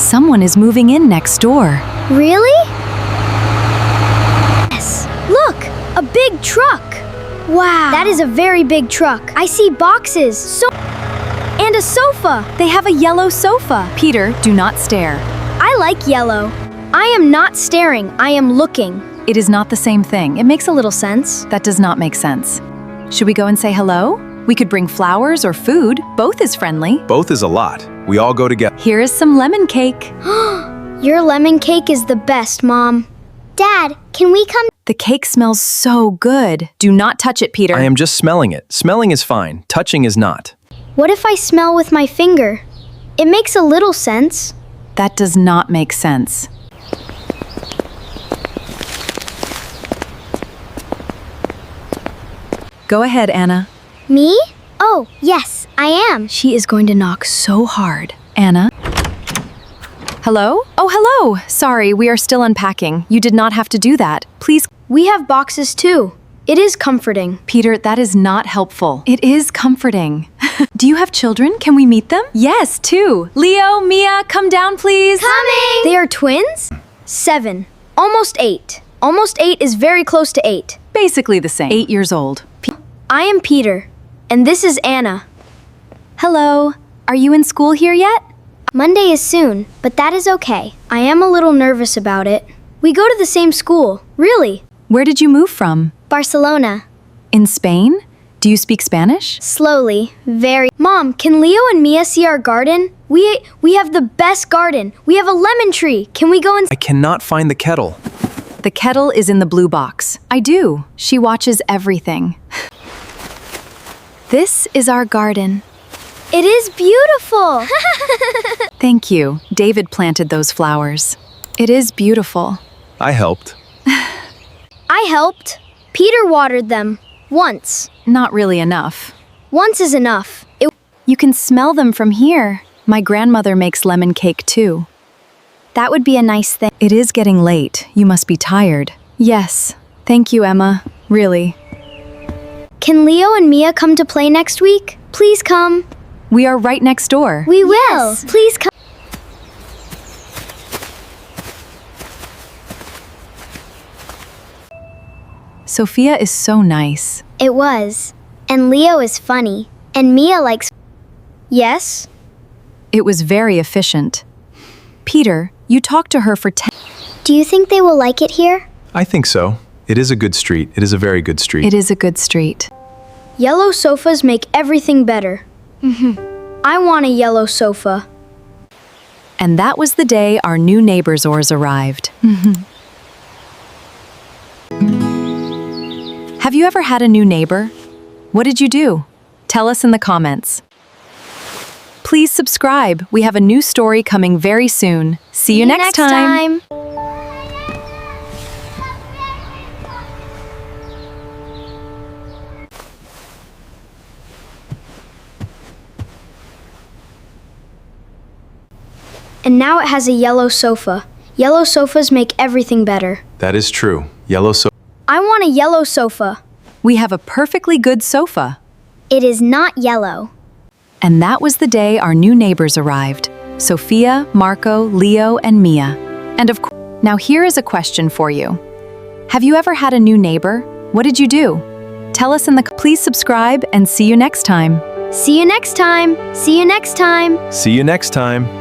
Someone is moving in next door. Really? Yes. Look, a big truck. Wow. That is a very big truck. I see boxes, and a sofa. They have a yellow sofa. Peter, do not stare. I like yellow. I am not staring, I am looking. It is not the same thing. It makes a little sense. That does not make sense. Should we go and say hello? We could bring flowers or food. Both is friendly. Both is a lot. We all go together. Here is some lemon cake. Your lemon cake is the best, Mom. Dad, can we come? The cake smells so good. Do not touch it, Peter. I am just smelling it. Smelling is fine. Touching is not. What if I smell with my finger? It makes a little sense. That does not make sense. Go ahead, Anna. Me? Oh, yes, I am. She is going to knock so hard. Anna? Hello? Oh, hello! Sorry, we are still unpacking. You did not have to do that. Please. We have boxes too. It is comforting. Peter, that is not helpful. It is comforting. Do you have children? Can we meet them? Yes, two. Leo, Mia, come down, please. Coming! They are twins? 7. Almost 8. Almost 8 is very close to 8. Basically the same. 8 years old. I am Peter, and this is Anna. Hello. Are you in school here yet? Monday is soon, but that is okay. I am a little nervous about it. We go to the same school, really. Where did you move from? Barcelona. In Spain? Do you speak Spanish? Slowly, very. Mom, can Leo and Mia see our garden? We have the best garden. We have a lemon tree. Can we go and... I cannot find the kettle. The kettle is in the blue box. I do. She watches everything. This is our garden. It is beautiful. Thank you. David planted those flowers. It is beautiful. I helped. I helped. Peter watered them. Once. Not really enough. Once is enough. You can smell them from here. My grandmother makes lemon cake too. That would be a nice thing. It is getting late. You must be tired. Yes. Thank you, Emma. Really. Can Leo and Mia come to play next week? Please come. We are right next door. We will. Yes. Please come. Sofia is so nice. It was. And Leo is funny. And Mia likes... Yes? It was very efficient. Peter, you talked to her for 10... Do you think they will like it here? I think so. It is a good street. It is a very good street. It is a good street. Yellow sofas make everything better. I want a yellow sofa. And that was the day our new neighbors' arrived. Have you ever had a new neighbor? What did you do? Tell us in the comments. Please subscribe. We have a new story coming very soon. See you next time. And now it has a yellow sofa. Yellow sofas make everything better. That is true. Yellow sofa. I want a yellow sofa. We have a perfectly good sofa. It is not yellow. And that was the day our new neighbors arrived. Sofia, Marco, Leo, and Mia. And of course, now here is a question for you. Have you ever had a new neighbor? What did you do? Tell us in the... Please subscribe and see you next time. See you next time. See you next time. See you next time.